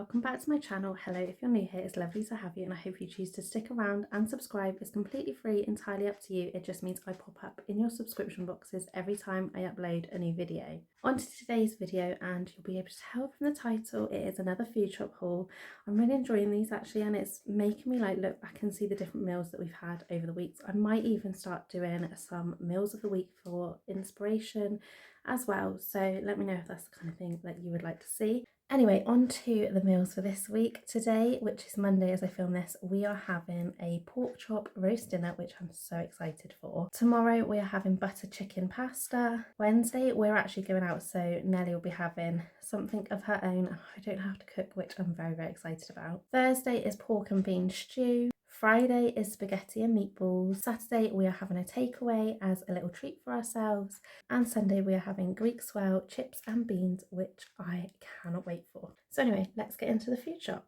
welcome back to my channel. Hello, if you're new here, it's lovely to have you and I hope you choose to stick around and subscribe. It's completely free, entirely up to you. It just means I pop up in your subscription boxes every time I upload a new video. On to today's video, and you'll be able to tell from the title, it is another food shop haul. I'm really enjoying these actually, and it's making me look back and see the different meals that we've had over the weeks. I might even start doing some meals of the week for inspiration as well, so let me know if that's the kind of thing that you would like to see. Anyway, on to the meals for this week. Today, which is Monday as I film this, we are having a pork chop roast dinner, which I'm so excited for. Tomorrow we are having butter chicken pasta. Wednesday we're actually going out, so Nelly will be having something of her own. I don't have to cook, which I'm very, very excited about. Thursday is pork and bean stew. Friday is spaghetti and meatballs. Saturday we are having a takeaway as a little treat for ourselves. And Sunday we are having Greek swell, chips and beans, which I cannot wait for. So anyway, let's get into the food shop.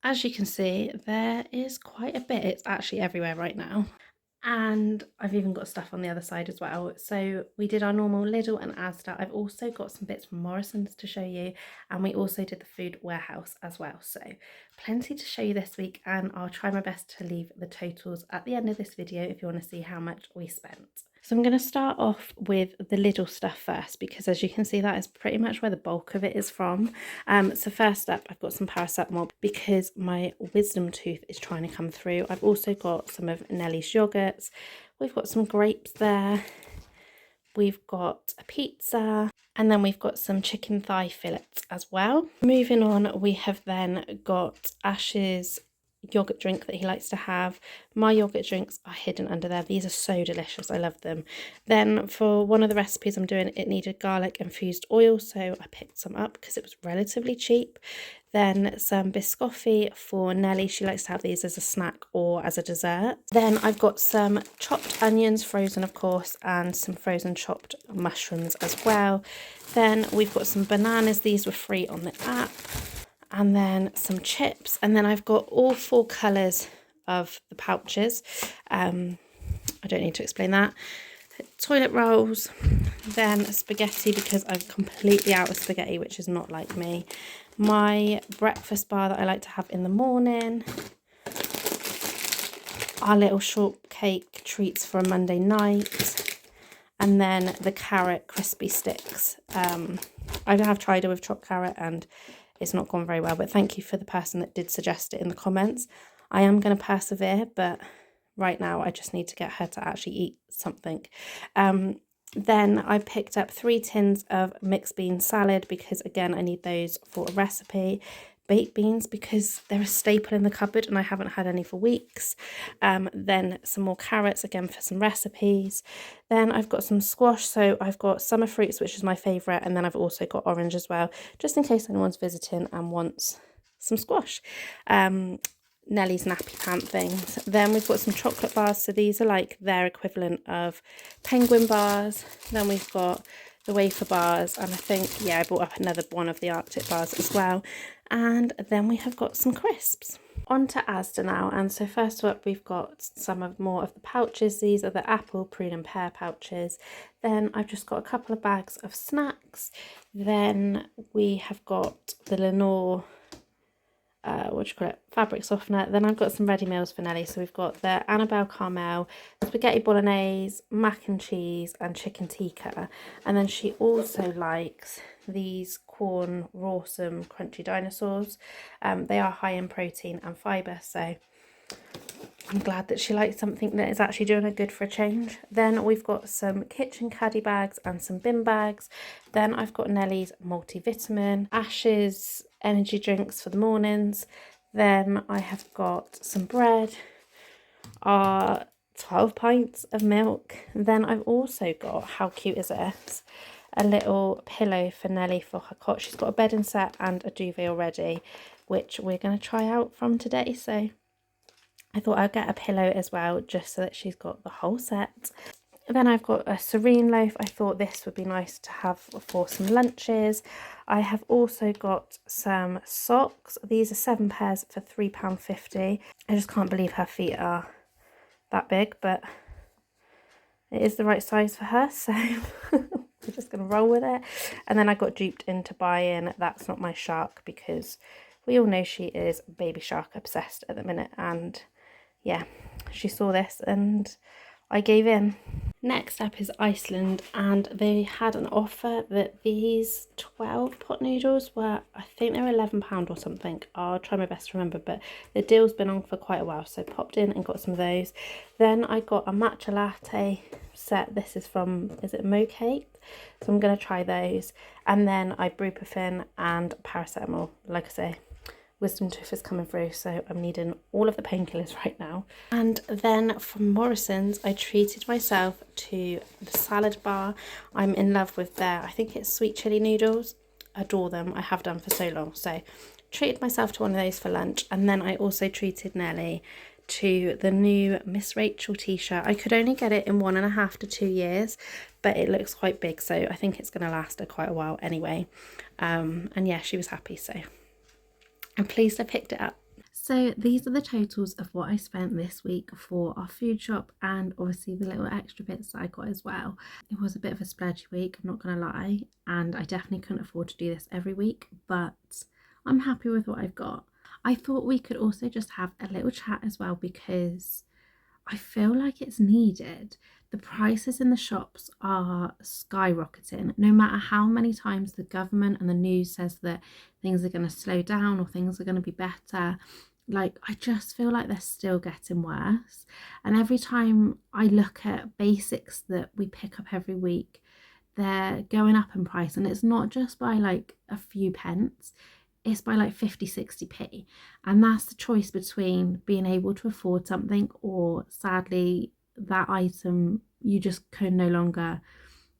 As you can see, there is quite a bit. It's actually everywhere right now. And I've even got stuff on the other side as well. So we did our normal Lidl and Asda. I've also got some bits from Morrison's to show you, and we also did the food warehouse as well. So plenty to show you this week, and I'll try my best to leave the totals at the end of this video if you want to see how much we spent. So I'm going to start off with the Lidl stuff first, because as you can see, that is pretty much where the bulk of it is from. So first up, I've got some paracetamol because my wisdom tooth is trying to come through. I've also got some of Nellie's yogurts. We've got some grapes there. We've got a pizza, and then we've got some chicken thigh fillets as well. Moving on, we have then got Ash's yogurt drink that he likes to have. My yogurt drinks are hidden under there. These are so delicious. I love them. Then for one of the recipes I'm doing, it needed garlic infused oil, so I picked some up because it was relatively cheap. Then some biscotti for Nellie. She likes to have these as a snack or as a dessert. Then I've got some chopped onions, frozen of course, and some frozen chopped mushrooms as well. Then we've got some bananas. These were free on the app. And then some chips, and then I've got all 4 colours of the pouches. I don't need to explain that. Toilet rolls, then spaghetti because I'm completely out of spaghetti, which is not like me. My breakfast bar that I like to have in the morning. Our little shortcake treats for a Monday night. And then the carrot crispy sticks. I have tried it with chopped carrot and it's not gone very well, but thank you for the person that did suggest it in the comments. I am going to persevere, but right now I just need to get her to actually eat something. Then I picked up 3 tins of mixed bean salad because again I need those for a recipe. Baked beans because they're a staple in the cupboard and I haven't had any for weeks. Then some more carrots again for some recipes. Then I've got some squash, so I've got summer fruits, which is my favourite, and then I've also got orange as well, just in case anyone's visiting and wants some squash. Nellie's nappy pant things. Then we've got some chocolate bars, so these are like their equivalent of penguin bars. Then we've got the wafer bars, and I think, yeah, I bought up another one of the Arctic bars as well. And then we have got some crisps. On to Asda now, and so first up we've got some more of the pouches. These are the apple, prune and pear pouches. Then I've just got a couple of bags of snacks. Then we have got the Lenore fabric softener. Then I've got some ready meals for Nellie. So we've got the Annabelle Caramel, spaghetti bolognese, mac and cheese and chicken tikka. And then she also likes these corn rawsome crunchy dinosaurs. They are high in protein and fibre, so I'm glad that she likes something that is actually doing her good for a change. Then we've got some kitchen caddy bags and some bin bags. Then I've got Nellie's multivitamin, Ash's energy drinks for the mornings. Then I have got some bread, our 12 pints of milk. Then I've also got, how cute is this, a little pillow for Nellie for her cot. She's got a bedding set and a duvet already, which we're going to try out from today, so I thought I'd get a pillow as well, just so that she's got the whole set. Then I've got a serene loaf. I thought this would be nice to have for some lunches. I have also got some socks. These are 7 pairs for £3.50. I just can't believe her feet are that big, but it is the right size for her, so we're just going to roll with it. And then I got duped into buying That's Not My Shark, because we all know she is baby shark obsessed at the minute. And yeah, she saw this and I gave in. Next up is Iceland, and they had an offer that these 12 pot noodles were, I think they were £11 or something. I'll try my best to remember, but the deal's been on for quite a while, so popped in and got some of those. Then I got a matcha latte set. This is from, is it Mo Cake? So I'm going to try those. And then ibuprofen and paracetamol. Like I say, wisdom tooth is coming through, so I'm needing all of the painkillers right now. And then from Morrison's, I treated myself to the salad bar. I'm in love with their, I think it's sweet chili noodles. Adore them. I have done for so long. So treated myself to one of those for lunch. And then I also treated Nelly to the new Miss Rachel t-shirt. I could only get it in 1.5 to 2 years, but it looks quite big, so I think it's going to last her quite a while anyway. And yeah, she was happy, so I'm pleased I picked it up. So these are the totals of what I spent this week for our food shop, and obviously the little extra bits that I got as well. It was a bit of a splurgy week, I'm not going to lie, and I definitely couldn't afford to do this every week, but I'm happy with what I've got. I thought we could also just have a little chat as well, because I feel like it's needed. The prices in the shops are skyrocketing. No matter how many times the government and the news says that things are going to slow down or things are going to be better, like, I just feel like they're still getting worse. And every time I look at basics that we pick up every week, they're going up in price, and it's not just by like a few pence, it's by like 50-60p, and that's the choice between being able to afford something or sadly that item you just can no longer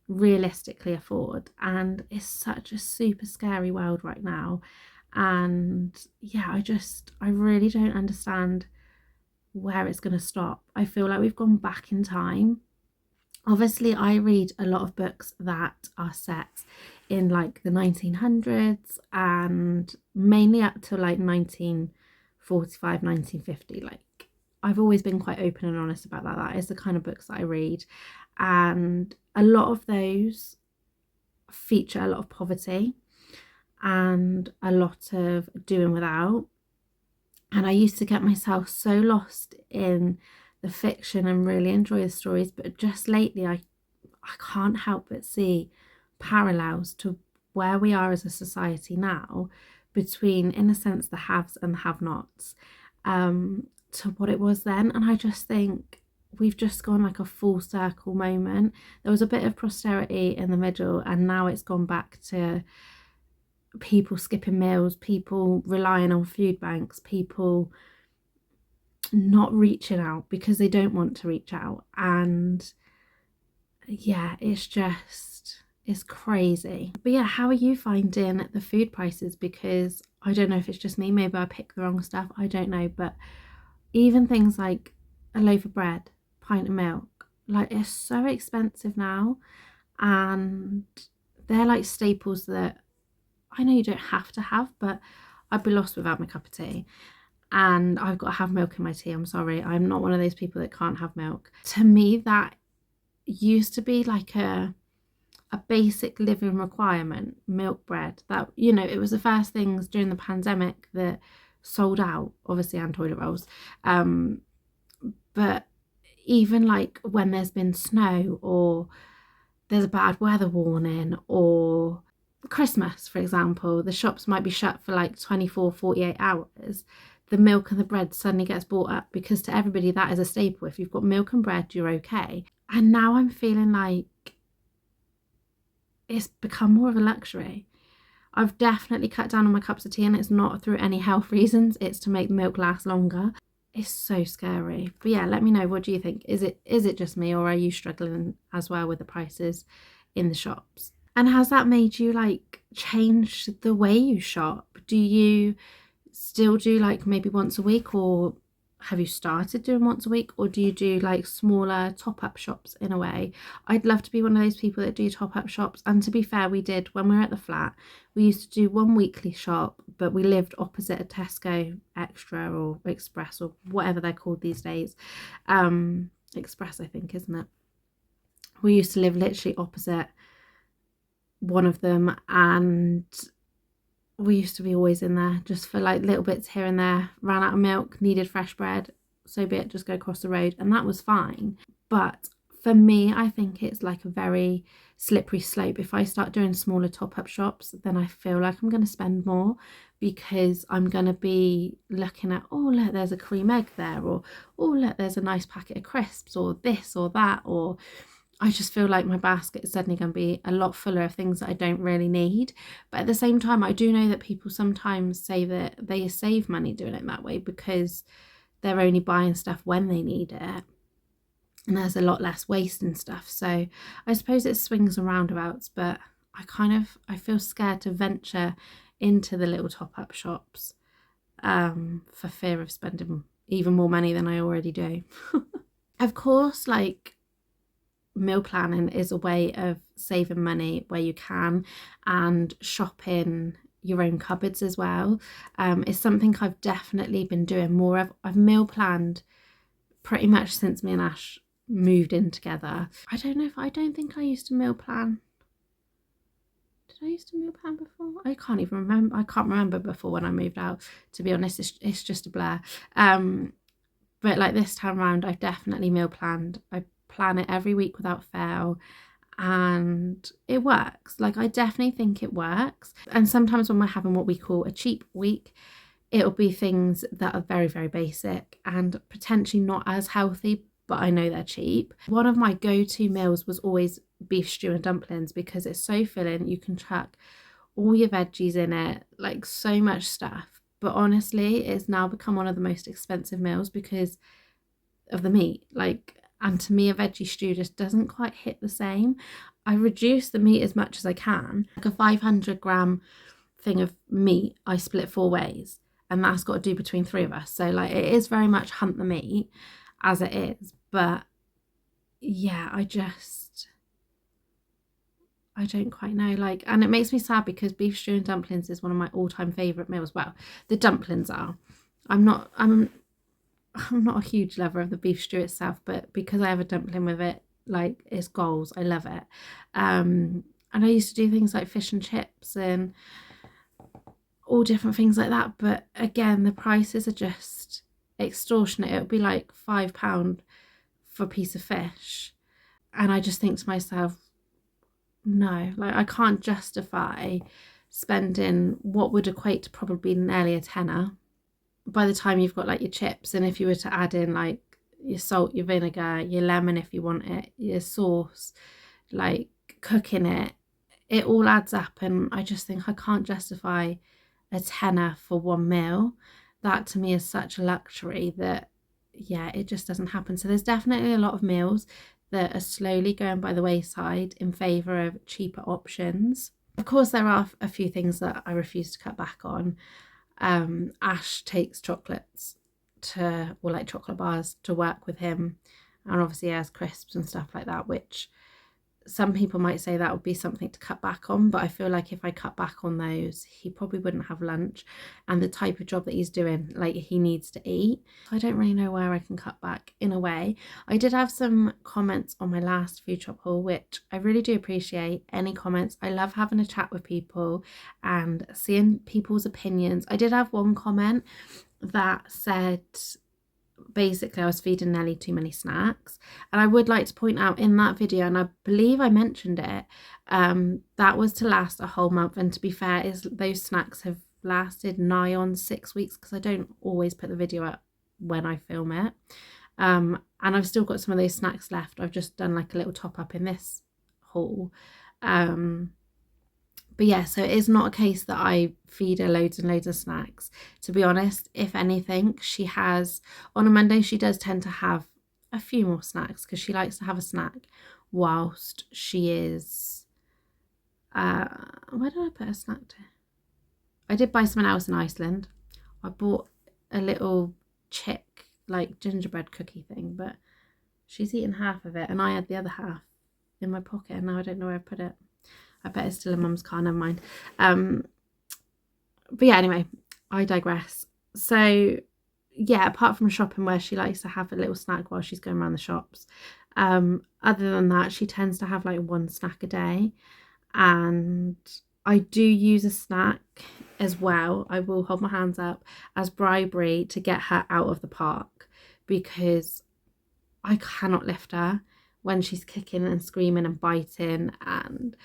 realistically afford. And it's such a super scary world right now, and yeah, I really don't understand where it's going to stop. I feel like we've gone back in time. Obviously, I read a lot of books that are set in like the 1900s and mainly up to like 1945, 1950. Like, I've always been quite open and honest about that. That is the kind of books that I read. And a lot of those feature a lot of poverty and a lot of doing without. And I used to get myself so lost in the fiction and really enjoy the stories, but just lately I can't help but see parallels to where we are as a society now, between, in a sense, the haves and the have-nots, to what it was then. And I just think we've just gone like a full circle moment. There was a bit of prosperity in the middle, and now it's gone back to people skipping meals, people relying on food banks, people not reaching out because they don't want to reach out. And yeah, it's crazy. But yeah, how are you finding the food prices? Because I don't know if it's just me, maybe I picked the wrong stuff, I don't know, but even things like a loaf of bread, pint of milk, like, it's so expensive now. And they're like staples that I know you don't have to have, but I'd be lost without my cup of tea. And I've got to have milk in my tea. I'm sorry, I'm not one of those people that can't have milk. To me, that used to be like a basic living requirement, milk, bread. That, you know, it was the first things during the pandemic that sold out, obviously, and toilet rolls. But even like when there's been snow or there's a bad weather warning, or Christmas, for example, the shops might be shut for like 24, 48 hours. The milk and the bread suddenly gets bought up because to everybody that is a staple. If you've got milk and bread, you're okay. And now I'm feeling like it's become more of a luxury. I've definitely cut down on my cups of tea, and it's not through any health reasons, it's to make milk last longer. It's so scary. But yeah, let me know, what do you think? Is it just me, or are you struggling as well with the prices in the shops? And has that made you like change the way you shop? Do you still do like maybe once a week, or have you started doing once a week, or do you do like smaller top-up shops in a way? I'd love to be one of those people that do top-up shops. And to be fair, we did when we were at the flat. We used to do one weekly shop, but we lived opposite a Tesco Extra or Express or whatever they're called these days. Express, I think, isn't it? We used to live literally opposite one of them, and we used to be always in there just for like little bits here and there. Ran out of milk, needed fresh bread, so be it, just go across the road, and that was fine. But for me, I think it's like a very slippery slope. If I start doing smaller top-up shops, then I feel like I'm going to spend more, because I'm going to be looking at, oh look, there's a cream egg there, or oh look, there's a nice packet of crisps, or this or that, or I just feel like my basket is suddenly going to be a lot fuller of things that I don't really need. But at the same time, I do know that people sometimes say that they save money doing it that way, because they're only buying stuff when they need it, and there's a lot less waste and stuff. So I suppose it swings and roundabouts, but I feel scared to venture into the little top-up shops for fear of spending even more money than I already do. Of course, like, meal planning is a way of saving money where you can, and shopping your own cupboards as well. It's something I've definitely been doing more of. I've meal planned pretty much since me and Ash moved in together. I don't think I used to meal plan. Did I used to meal plan before? I can't even remember. I can't remember before when I moved out, to be honest. It's just a blur. But like this time around, I've definitely meal planned. I plan it every week without fail, and it works. Like, I definitely think it works. And sometimes when we're having what we call a cheap week, it'll be things that are very, very basic and potentially not as healthy, but I know they're cheap. One of my go-to meals was always beef stew and dumplings, because it's so filling. You can chuck all your veggies in it, like so much stuff. But honestly, it's now become one of the most expensive meals because of the meat. Like, and to me, a veggie stew just doesn't quite hit the same. I reduce the meat as much as I can. Like a 500-gram thing of meat, I split 4 ways, and that's got to do between 3 of us. So like, it is very much hunt the meat as it is. But yeah, I don't quite know. Like, and it makes me sad because beef stew and dumplings is one of my all-time favourite meals. Well, the dumplings are. I'm not a huge lover of the beef stew itself, but because I have a dumpling with it, like, it's goals. I love it. And I used to do things like fish and chips and all different things like that. But again, the prices are just extortionate. It would be like £5 for a piece of fish. And I just think to myself, no, like, I can't justify spending what would equate to probably nearly a tenner by the time you've got like your chips, and if you were to add in like your salt, your vinegar, your lemon if you want it, your sauce, like cooking it, it all adds up. And I just think I can't justify a tenner for one meal. That to me is such a luxury that, yeah, it just doesn't happen. So there's definitely a lot of meals that are slowly going by the wayside in favour of cheaper options. Of course, there are a few things that I refuse to cut back on. Ash takes chocolates or like chocolate bars to work with him, and obviously he has crisps and stuff like that, which some people might say that would be something to cut back on, but I feel like if I cut back on those, he probably wouldn't have lunch, and the type of job that he's doing, like, he needs to eat. I don't really know where I can cut back in a way. I did have some comments on my last food shop haul, which I really do appreciate. Any comments, I love having a chat with people and seeing people's opinions. I did have one comment that said basically I was feeding Nelly too many snacks, and I would like to point out in that video, and I believe I mentioned it, that was to last a whole month. And to be fair, those snacks have lasted nigh on 6 weeks, because I don't always put the video up when I film it, and I've still got some of those snacks left. I've just done like a little top up in this haul. But yeah, so it is not a case that I feed her loads and loads of snacks. To be honest, if anything, she has, on a Monday, she does tend to have a few more snacks, because she likes to have a snack whilst she is, where did I put a snack to? I did buy something else in Iceland. I bought a little chick, like gingerbread cookie thing, but she's eaten half of it and I had the other half in my pocket, and now I don't know where I put it. I bet it's still in Mum's car, never mind. But yeah, anyway, I digress. So yeah, apart from shopping where she likes to have a little snack while she's going around the shops, other than that, she tends to have like one snack a day. And I do use a snack as well. I will hold my hands up as bribery to get her out of the park, because I cannot lift her when she's kicking and screaming and biting, and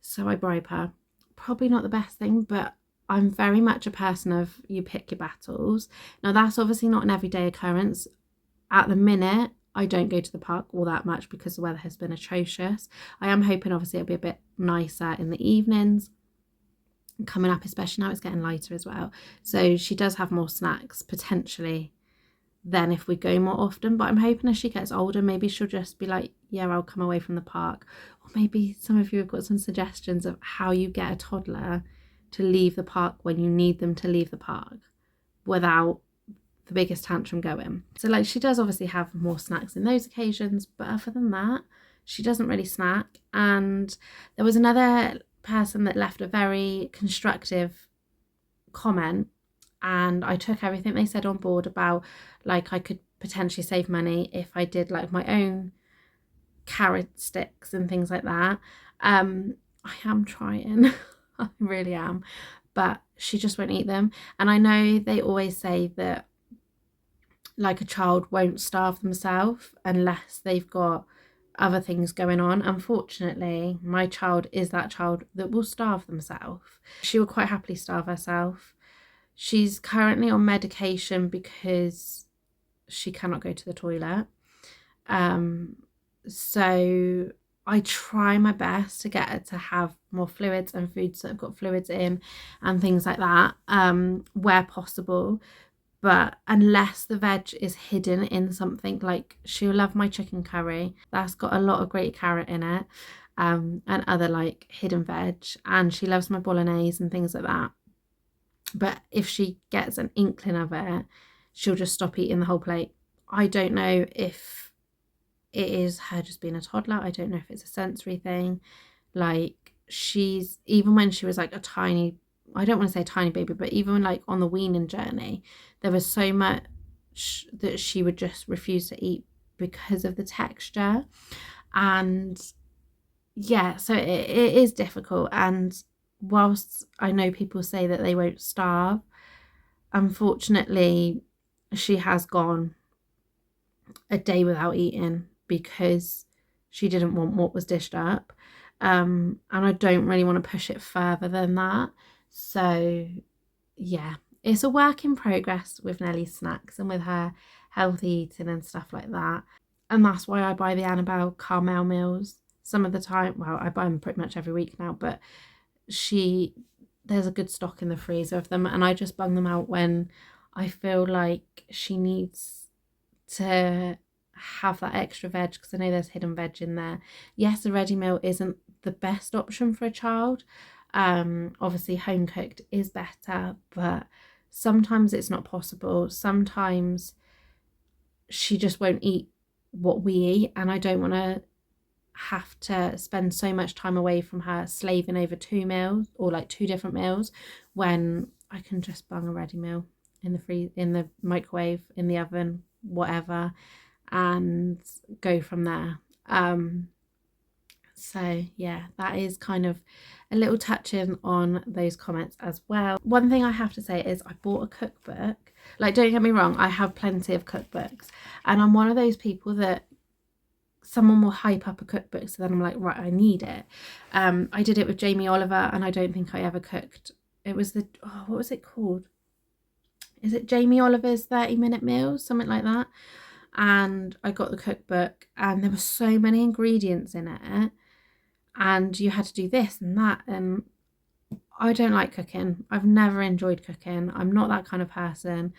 so I bribe her. Probably not the best thing, but I'm very much a person of you pick your battles. Now that's obviously not an everyday occurrence. At the minute, I don't go to the park all that much because the weather has been atrocious. I am hoping obviously it'll be a bit nicer in the evenings coming up, especially now it's getting lighter as well. So she does have more snacks potentially than if we go more often, but I'm hoping as she gets older, maybe she'll just be like, yeah, I'll come away from the park. Or maybe some of you have got some suggestions of how you get a toddler to leave the park when you need them to leave the park without the biggest tantrum going. So like, she does obviously have more snacks in those occasions, but other than that, she doesn't really snack. And there was another person that left a very constructive comment, and I took everything they said on board about like I could potentially save money if I did like my own carrot sticks and things like that. I am trying. I really am, but she just won't eat them. And I know they always say that like a child won't starve themselves unless they've got other things going on. Unfortunately, my child is that child that will starve themselves. She will quite happily starve herself. She's currently on medication because she cannot go to the toilet. So I try my best to get her to have more fluids and foods that have got fluids in and things like that, where possible. But unless the veg is hidden in something, like she'll love my chicken curry. That's got a lot of great carrot in it, and other like hidden veg. And she loves my bolognese and things like that. But if she gets an inkling of it, she'll just stop eating the whole plate. I don't know if it is her just being a toddler. I don't know if it's a sensory thing. Like, she's, even when she was like a tiny, I don't want to say tiny baby, but even like on the weaning journey, there was so much that she would just refuse to eat because of the texture. And yeah, so it is difficult. And whilst I know people say that they won't starve, unfortunately, she has gone a day without eating because she didn't want what was dished up. And I don't really want to push it further than that. So yeah, it's a work in progress with Nellie's snacks and with her healthy eating and stuff like that. And that's why I buy the Annabelle caramel meals some of the time. Well, I buy them pretty much every week now, but there's a good stock in the freezer of them, and I just bung them out when I feel like she needs to have that extra veg, because I know there's hidden veg in there. Yes, a ready meal isn't the best option for a child. Obviously home cooked is better, but sometimes it's not possible. Sometimes she just won't eat what we eat, and I don't want to have to spend so much time away from her slaving over 2 meals or like 2 different meals when I can just bung a ready meal in the microwave, in the oven, whatever, and go from there. So yeah, that is kind of a little touching on those comments as well. One thing I have to say is I bought a cookbook. Like, don't get me wrong, I have plenty of cookbooks, and I'm one of those people that someone will hype up a cookbook, so then I'm like, right, I need it. I did it with Jamie Oliver, and I don't think I ever cooked. It was what was it called? Is it Jamie Oliver's 30-minute meals, something like that? And I got the cookbook, and there were so many ingredients in it, and you had to do this and that, and I don't like cooking. I've never enjoyed cooking. I'm not that kind of person.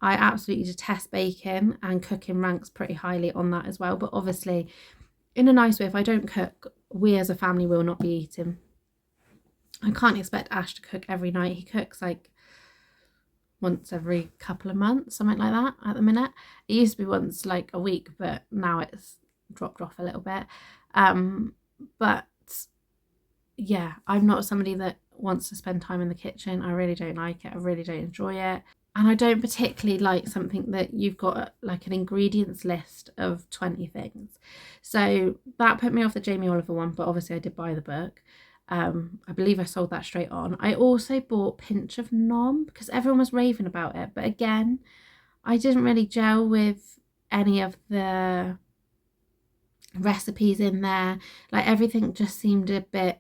I absolutely detest baking, and cooking ranks pretty highly on that as well. But obviously, in a nice way, if I don't cook, we as a family will not be eating. I can't expect Ash to cook every night. He cooks like once every couple of months, something like that at the minute. It used to be once like a week, but now it's dropped off a little bit. But yeah, I'm not somebody that wants to spend time in the kitchen. I really don't like it. I really don't enjoy it. And I don't particularly like something that you've got like an ingredients list of 20 things. So that put me off the Jamie Oliver one, but obviously I did buy the book. I believe I sold that straight on. I also bought Pinch of Nom because everyone was raving about it, but again, I didn't really gel with any of the recipes in there. Like, everything just seemed a bit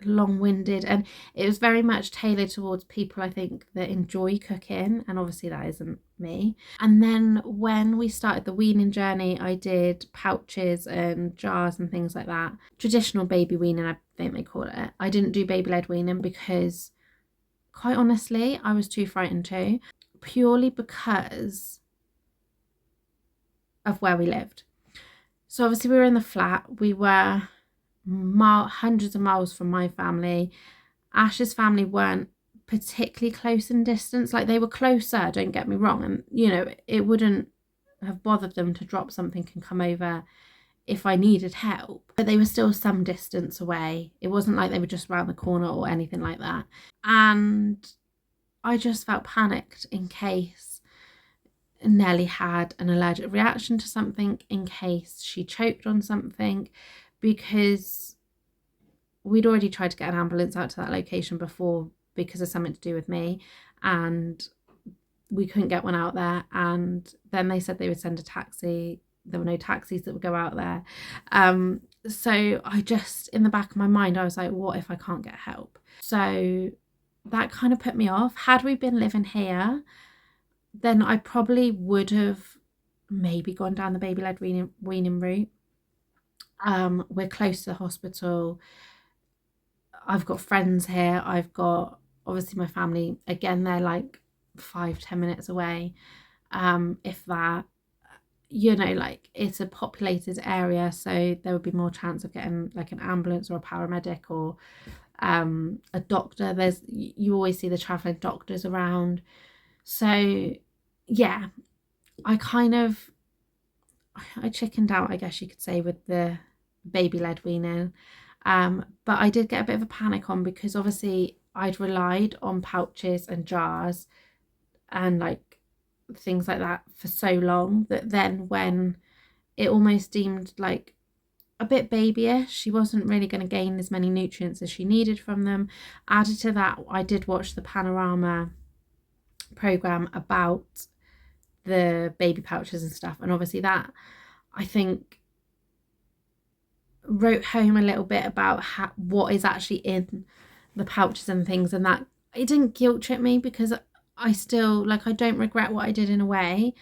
long-winded, and it was very much tailored towards people, I think, that enjoy cooking, and obviously that isn't me. And then when we started the weaning journey, I did pouches and jars and things like that. Traditional baby weaning, I think they call it. I didn't do baby-led weaning because, quite honestly, I was too frightened to, purely because of where we lived. So obviously we were in the flat, we were hundreds of miles from my family. Ash's family weren't particularly close in distance. Like, they were closer, don't get me wrong, and you know, it wouldn't have bothered them to drop something and come over if I needed help, but they were still some distance away. It wasn't like they were just around the corner or anything like that. And I just felt panicked in case Nellie had an allergic reaction to something, in case she choked on something, because we'd already tried to get an ambulance out to that location before because of something to do with me, and we couldn't get one out there. And then they said they would send a taxi. There were no taxis that would go out there. So I just, in the back of my mind, I was like, what if I can't get help? So that kind of put me off. Had we been living here, then I probably would have maybe gone down the baby-led weaning route. We're close to the hospital. I've got friends here. I've got, obviously, my family. Again, they're like 5-10 minutes away, if that. You know, like, it's a populated area, so there would be more chance of getting like an ambulance or a paramedic or a doctor. You always see the traveling doctors around. So yeah, I chickened out, I guess you could say, with the baby-led weaning. But I did get a bit of a panic on, because obviously I'd relied on pouches and jars and like things like that for so long, that then when it almost seemed like a bit babyish, she wasn't really going to gain as many nutrients as she needed from them. Added to that, I did watch the Panorama program about the baby pouches and stuff, and obviously that, I think, wrote home a little bit about what is actually in the pouches and things, and that it didn't guilt trip me, because I still, like, I don't regret what I did in a way.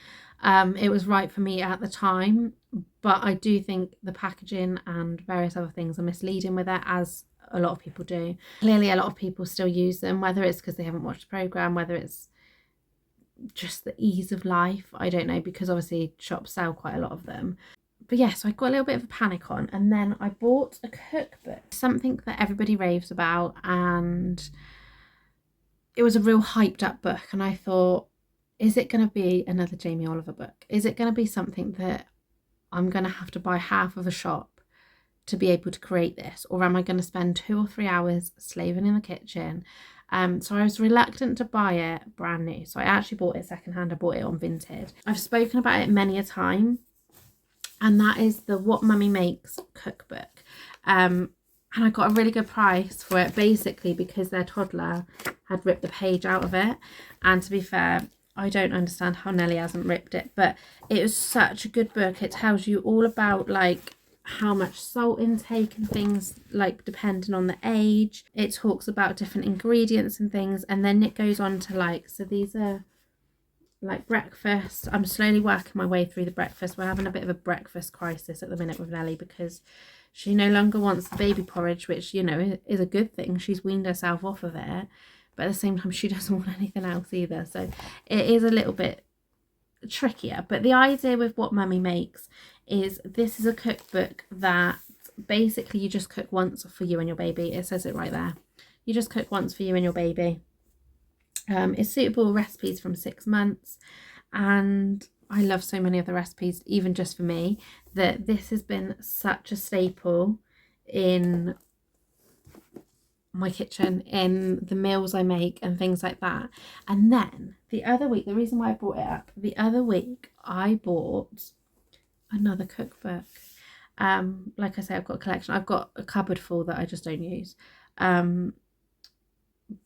It was right for me at the time, but I do think the packaging and various other things are misleading with it, as a lot of people do. Clearly a lot of people still use them, whether it's because they haven't watched the program, whether it's just the ease of life, I don't know, because obviously shops sell quite a lot of them. But yeah, so I got a little bit of a panic on, and then I bought a cookbook, something that everybody raves about, and it was a real hyped up book, and I thought, is it going to be another Jamie Oliver book? Is it going to be something that I'm going to have to buy half of a shop to be able to create this, or am I going to spend 2 or 3 hours slaving in the kitchen? So I was reluctant to buy it brand new. So I actually bought it secondhand. I bought it on Vinted. I've spoken about it many a time, and that is the What Mummy Makes cookbook. And I got a really good price for it, basically because their toddler had ripped the page out of it. And to be fair, I don't understand how Nellie hasn't ripped it, but it was such a good book. It tells you all about like how much salt intake and things, like depending on the age. It talks about different ingredients and things, and then it goes on to like, so these are like breakfast. I'm slowly working my way through the breakfast. We're having a bit of a breakfast crisis at the minute with Nellie, because she no longer wants the baby porridge, which, you know, is a good thing. She's weaned herself off of it, but at the same time she doesn't want anything else either, so it is a little bit trickier. But the idea with What Mummy Makes is, this is a cookbook that basically you just cook once for you and your baby. It says it right there. You just cook once for you and your baby. It's suitable recipes from 6 months, and I love so many of the recipes, even just for me, that this has been such a staple in my kitchen, in the meals I make and things like that. And then the other week, the reason why I brought it up, the other week I bought another cookbook. Like I say, I've got a collection. I've got a cupboard full that I just don't use. But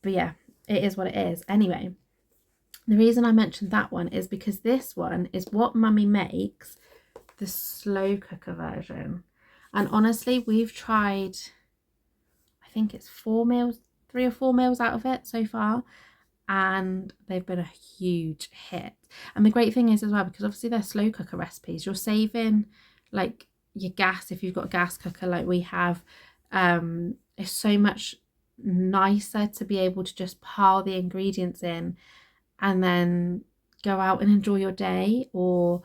yeah, it is what it is. Anyway, the reason I mentioned that one is because this one is what Mummy makes, the slow cooker version. And honestly, we've tried, I think it's 3 or 4 meals out of it so far, and they've been a huge hit. And the great thing is as well, because obviously they're slow cooker recipes, you're saving like your gas. If you've got a gas cooker like we have, it's so much nicer to be able to just pile the ingredients in and then go out and enjoy your day, or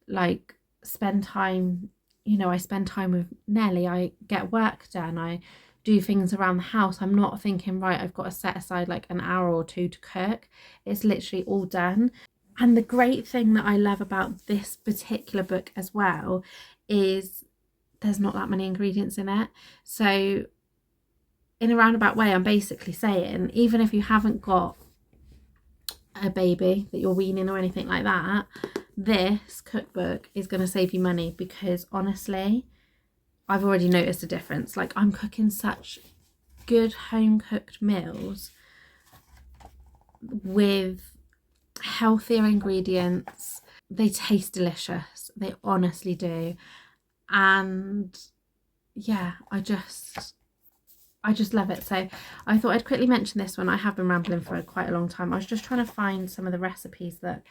like spend time, you know, I spend time with Nelly, I get work done, I do things around the house. I'm not thinking, right, I've got to set aside like an hour or two to cook. It's literally all done. And the great thing that I love about this particular book as well is there's not that many ingredients in it. So in a roundabout way, I'm basically saying, even if you haven't got a baby that you're weaning or anything like that, this cookbook is going to save you money, because honestly, I've already noticed a difference. Like, I'm cooking such good home cooked meals with healthier ingredients. They taste delicious. They honestly do. And yeah, I just love it. So I thought I'd quickly mention this one. I have been rambling for quite a long time. I was just trying to find some of the recipes that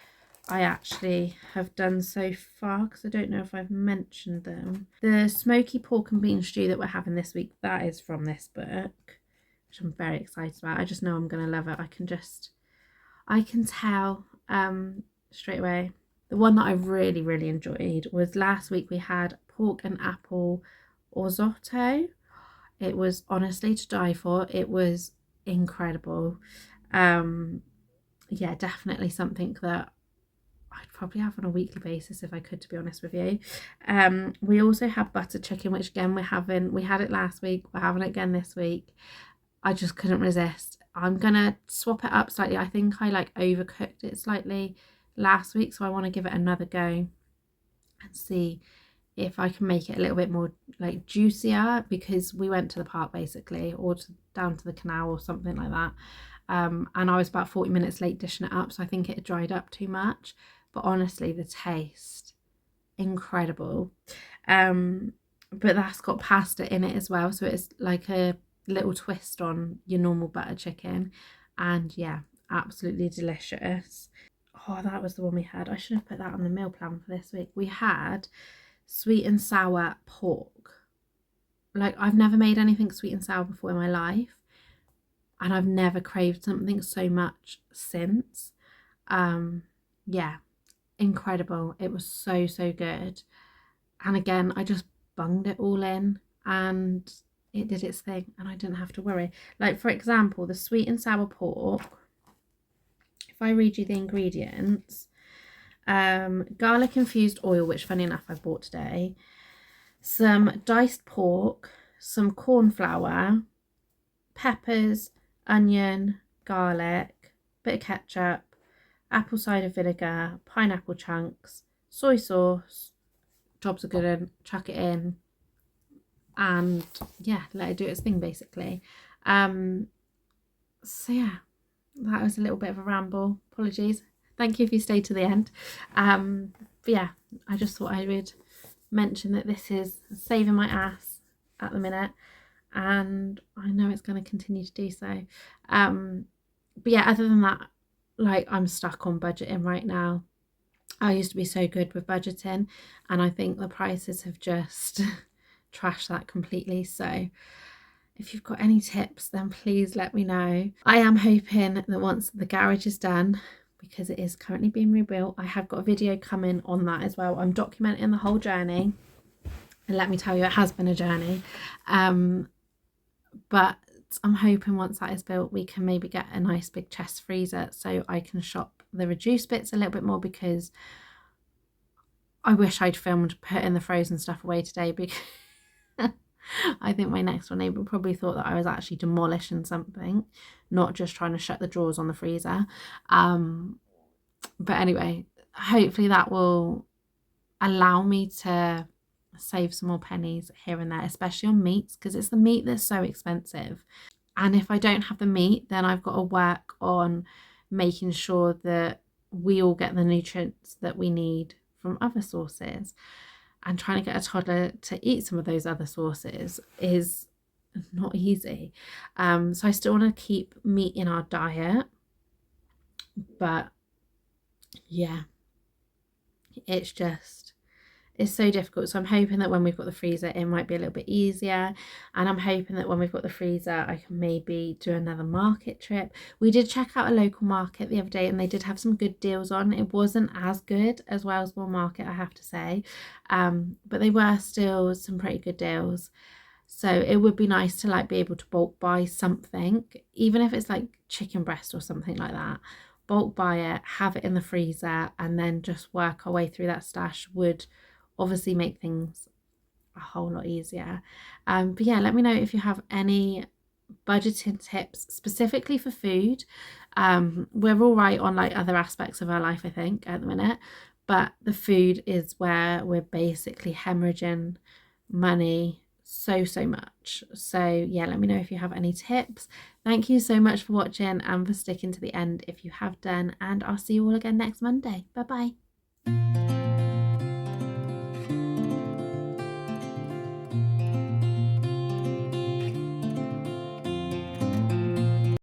I actually have done so far, because I don't know if I've mentioned them. The smoky pork and bean stew that we're having this week, that is from this book, which I'm very excited about. I just know I'm going to love it. I can tell straight away. The one that I really, really enjoyed was last week. We had pork and apple risotto. It was honestly to die for. It was incredible. Yeah, definitely something that I'd probably have on a weekly basis if I could, to be honest with you. We also have butter chicken, which again we had it last week, we're having it again this week. I just couldn't resist. I'm gonna swap it up slightly. I think I like overcooked it slightly last week, so I want to give it another go and see if I can make it a little bit more like juicier, because we went to the park basically, or down to the canal or something like that, and I was about 40 minutes late dishing it up, so I think it had dried up too much. But honestly, the taste, incredible. But that's got pasta in it as well, so it's like a little twist on your normal butter chicken. And yeah, absolutely delicious. Oh, that was the one we had. I should have put that on the meal plan for this week. We had sweet and sour pork. Like, I've never made anything sweet and sour before in my life, and I've never craved something so much since. Yeah, incredible. It was so good. And again, I just bunged it all in and it did its thing, and I didn't have to worry. Like, for example, the sweet and sour pork, if I read you the ingredients, garlic infused oil, which funny enough I bought today, some diced pork, some corn flour, peppers, onion, garlic, bit of ketchup, apple cider vinegar, pineapple chunks, soy sauce. Jobs are good, and chuck it in, and yeah, let it do its thing basically. So yeah, that was a little bit of a ramble. Apologies. Thank you if you stayed to the end. But yeah, I just thought I would mention that this is saving my ass at the minute, and I know it's going to continue to do so. But yeah, other than that, like, I'm stuck on budgeting right now. I used to be so good with budgeting, and I think the prices have just trashed that completely. So if you've got any tips, then please let me know. I am hoping that once the garage is done, because it is currently being rebuilt, I have got a video coming on that as well. I'm documenting the whole journey, and let me tell you, it has been a journey. But I'm hoping once that is built, we can maybe get a nice big chest freezer so I can shop the reduced bits a little bit more, because I wish I'd filmed putting the frozen stuff away today, because I think my next door neighbour probably thought that I was actually demolishing something, not just trying to shut the drawers on the freezer. But anyway, hopefully that will allow me to save some more pennies here and there, especially on meats, because it's the meat that's so expensive. And if I don't have the meat, then I've got to work on making sure that we all get the nutrients that we need from other sources. And trying to get a toddler to eat some of those other sources is not easy. So I still want to keep meat in our diet, but yeah, it's so difficult. So I'm hoping that when we've got the freezer, it might be a little bit easier. And I'm hoping that when we've got the freezer, I can maybe do another market trip. We did check out a local market the other day, and they did have some good deals on. It wasn't as good as Wellesbourne Market, I have to say, but they were still some pretty good deals. So it would be nice to like be able to bulk buy something, even if it's like chicken breast or something like that. Bulk buy it, have it in the freezer, and then just work our way through that stash would obviously make things a whole lot easier. But yeah, let me know if you have any budgeting tips specifically for food. We're all right on like other aspects of our life, I think, at the minute, but the food is where we're basically hemorrhaging money so much. So yeah, let me know if you have any tips. Thank you so much for watching and for sticking to the end if you have done, and I'll see you all again next Monday. Bye bye.